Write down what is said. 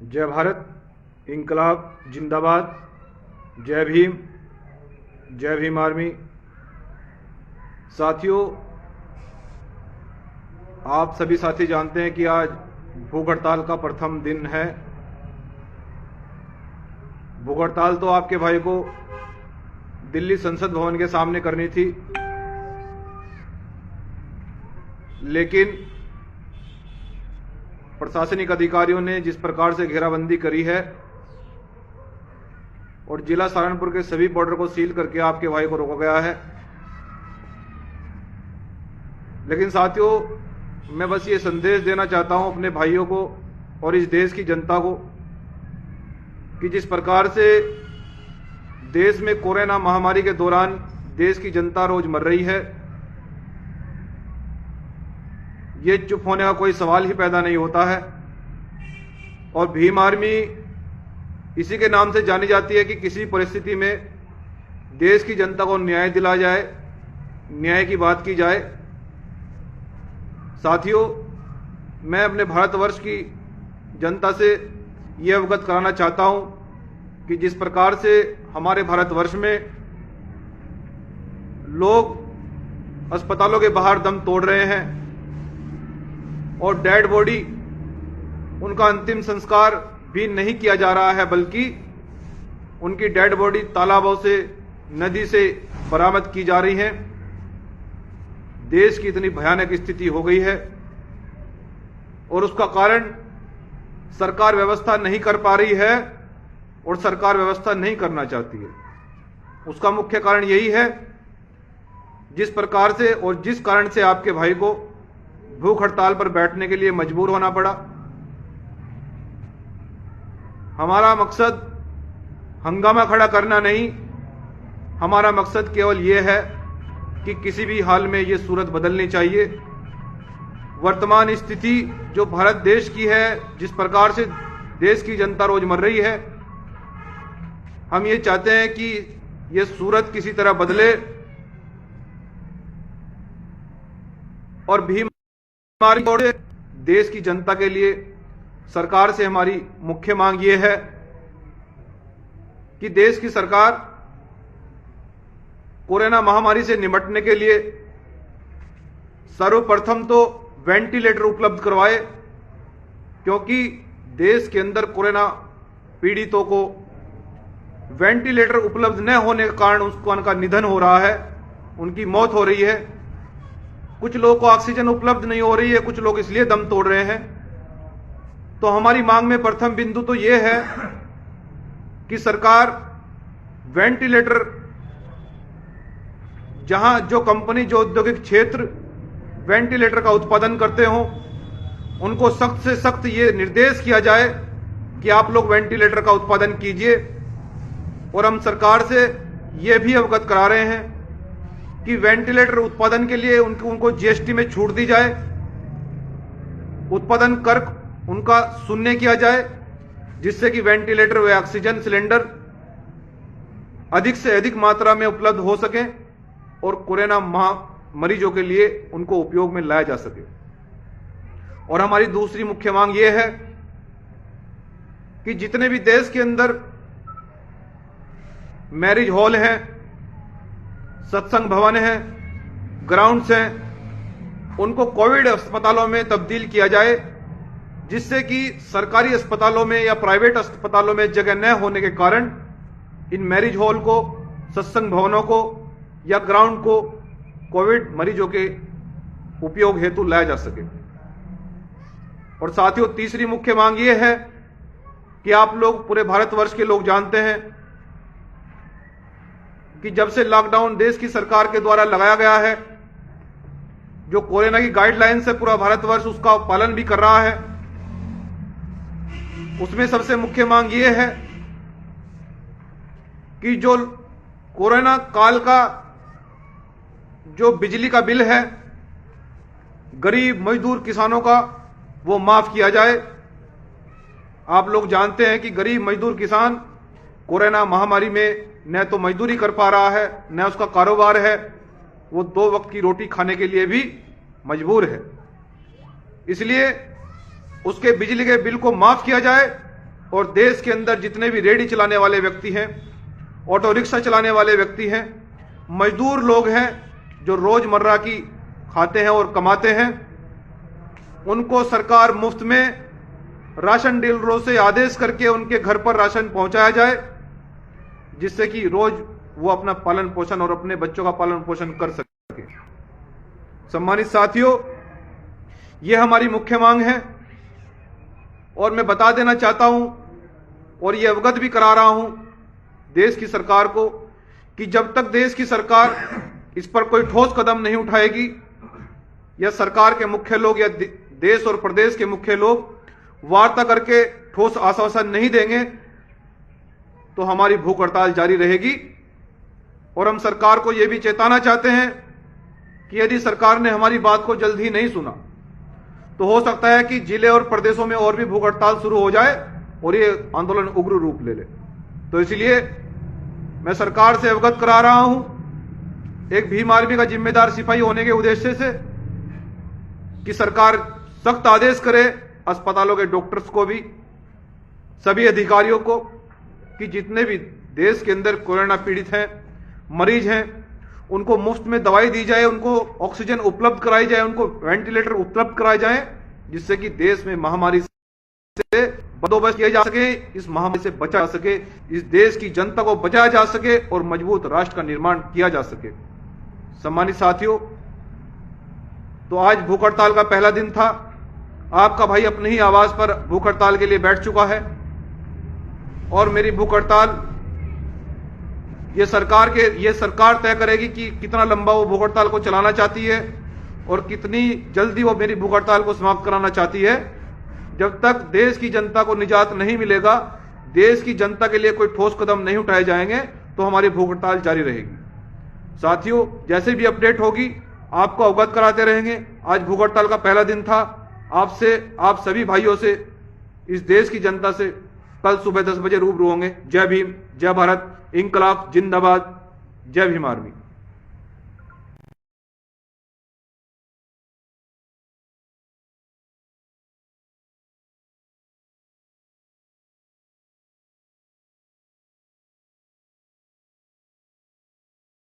जय भारत, इनकलाब जिंदाबाद, जय भीम आर्मी। साथियों, आप सभी साथी जानते हैं कि आज भूख हड़ताल का प्रथम दिन है। भूख हड़ताल तो आपके भाई को दिल्ली संसद भवन के सामने करनी थी, लेकिन प्रशासनिक अधिकारियों ने जिस प्रकार से घेराबंदी करी है और जिला सहारनपुर के सभी बॉर्डर को सील करके आपके भाई को रोका गया है। लेकिन साथियों, मैं बस ये संदेश देना चाहता हूं अपने भाइयों को और इस देश की जनता को कि जिस प्रकार से देश में कोरोना महामारी के दौरान देश की जनता रोज मर रही है, ये चुप होने का कोई सवाल ही पैदा नहीं होता है। और भीम आर्मी इसी के नाम से जानी जाती है कि किसी परिस्थिति में देश की जनता को न्याय दिला जाए, न्याय की बात की जाए। साथियों, मैं अपने भारतवर्ष की जनता से ये अवगत कराना चाहता हूं कि जिस प्रकार से हमारे भारतवर्ष में लोग अस्पतालों के बाहर दम तोड़ रहे हैं और डेड बॉडी, उनका अंतिम संस्कार भी नहीं किया जा रहा है, बल्कि उनकी डेड बॉडी तालाबों से, नदी से बरामद की जा रही है। देश की इतनी भयानक स्थिति हो गई है और उसका कारण सरकार व्यवस्था नहीं कर पा रही है और सरकार व्यवस्था नहीं करना चाहती है। उसका मुख्य कारण यही है, जिस प्रकार से और जिस कारण से आपके भाई को भूख हड़ताल पर बैठने के लिए मजबूर होना पड़ा। हमारा मकसद हंगामा खड़ा करना नहीं, हमारा मकसद केवल यह है कि किसी भी हाल में ये सूरत बदलनी चाहिए। वर्तमान स्थिति जो भारत देश की है, जिस प्रकार से देश की जनता रोज मर रही है, हम ये चाहते हैं कि ये सूरत किसी तरह बदले और भीम हमारी देश की जनता के लिए सरकार से हमारी मुख्य मांग ये है कि देश की सरकार कोरोना महामारी से निपटने के लिए सर्वप्रथम तो वेंटिलेटर उपलब्ध करवाए, क्योंकि देश के अंदर कोरोना पीड़ितों को वेंटिलेटर उपलब्ध न होने के कारण उनका निधन हो रहा है, उनकी मौत हो रही है। कुछ लोगों को ऑक्सीजन उपलब्ध नहीं हो रही है, कुछ लोग इसलिए दम तोड़ रहे हैं। तो हमारी मांग में प्रथम बिंदु तो यह है कि सरकार वेंटिलेटर, जहां जो कंपनी, जो औद्योगिक क्षेत्र वेंटिलेटर का उत्पादन करते हों, उनको सख्त से सख्त ये निर्देश किया जाए कि आप लोग वेंटिलेटर का उत्पादन कीजिए। और हम सरकार से ये भी अवगत करा रहे हैं कि वेंटिलेटर उत्पादन के लिए उनको जीएसटी में छूट दी जाए, उत्पादन कर उनका शून्य किया जाए, जिससे कि वेंटिलेटर व ऑक्सीजन सिलेंडर अधिक से अधिक मात्रा में उपलब्ध हो सके और कोरोना मरीजों के लिए उनको उपयोग में लाया जा सके। और हमारी दूसरी मुख्य मांग यह है कि जितने भी देश के अंदर मैरिज हॉल हैं, सत्संग भवन हैं, ग्राउंड्स हैं, उनको कोविड अस्पतालों में तब्दील किया जाए, जिससे कि सरकारी अस्पतालों में या प्राइवेट अस्पतालों में जगह न होने के कारण इन मैरिज हॉल को, सत्संग भवनों को या ग्राउंड को कोविड मरीजों के उपयोग हेतु लाया जा सके। और साथियों, तीसरी मुख्य मांग यह है कि आप लोग, पूरे भारतवर्ष के लोग जानते हैं कि जब से लॉकडाउन देश की सरकार के द्वारा लगाया गया है, जो कोरोना की गाइडलाइंस है, पूरा भारतवर्ष उसका पालन भी कर रहा है। उसमें सबसे मुख्य मांग यह है कि जो कोरोना काल का जो बिजली का बिल है गरीब मजदूर किसानों का, वो माफ किया जाए। आप लोग जानते हैं कि गरीब मजदूर किसान कोरोना महामारी में न तो मजदूरी कर पा रहा है, न उसका कारोबार है, वो 2 वक्त की रोटी खाने के लिए भी मजबूर है। इसलिए उसके बिजली के बिल को माफ किया जाए और देश के अंदर जितने भी रेहड़ी चलाने वाले व्यक्ति हैं, ऑटो रिक्शा चलाने वाले व्यक्ति हैं, मजदूर लोग हैं जो रोजमर्रा की खाते हैं और कमाते हैं, उनको सरकार मुफ्त में राशन डीलरों से आदेश करके उनके घर पर राशन पहुंचाया जाए, जिससे कि रोज वो अपना पालन पोषण और अपने बच्चों का पालन पोषण कर सके। सम्मानित साथियों, ये हमारी मुख्य मांग है और मैं बता देना चाहता हूं और ये अवगत भी करा रहा हूं देश की सरकार को कि जब तक देश की सरकार इस पर कोई ठोस कदम नहीं उठाएगी या सरकार के मुख्य लोग या देश और प्रदेश के मुख्य लोग वार्ता करके ठोस आश्वासन नहीं देंगे तो हमारी भूख हड़ताल जारी रहेगी। और हम सरकार को यह भी चेताना चाहते हैं कि यदि सरकार ने हमारी बात को जल्द ही नहीं सुना तो हो सकता है कि जिले और प्रदेशों में और भी भूख हड़ताल शुरू हो जाए और ये आंदोलन उग्र रूप ले ले। तो इसलिए मैं सरकार से अवगत करा रहा हूं, एक भीम आर्मी का जिम्मेदार सिपाही होने के उद्देश्य से, कि सरकार सख्त आदेश करे अस्पतालों के डॉक्टर्स को भी, सभी अधिकारियों को, कि जितने भी देश के अंदर कोरोना पीड़ित हैं, मरीज हैं, उनको मुफ्त में दवाई दी जाए, उनको ऑक्सीजन उपलब्ध कराई जाए, उनको वेंटिलेटर उपलब्ध कराए जाए, जिससे कि देश में महामारी से बंदोबस्त किया जा सके, इस महामारी से बचा जा सके, इस देश की जनता को बचाया जा सके और मजबूत राष्ट्र का निर्माण किया जा सके। सम्मानित साथियों, तो आज भूख हड़ताल का पहला दिन था। आपका भाई अपने ही आवास पर भूख हड़ताल के लिए बैठ चुका है और मेरी भूख हड़ताल ये सरकार तय करेगी कि कितना लंबा वो भूख हड़ताल को चलाना चाहती है और कितनी जल्दी वो मेरी भूख हड़ताल को समाप्त कराना चाहती है। जब तक देश की जनता को निजात नहीं मिलेगा, देश की जनता के लिए कोई ठोस कदम नहीं उठाए जाएंगे, तो हमारी भूख हड़ताल जारी रहेगी। साथियों, जैसे भी अपडेट होगी आपको अवगत कराते रहेंगे। आज भूख हड़ताल का पहला दिन था। आप सभी भाइयों से, इस देश की जनता से कल सुबह 10 बजे रूबरू होंगे। जय भीम, जय भारत, इंकलाब जिंदाबाद, जय भीम आर्मी।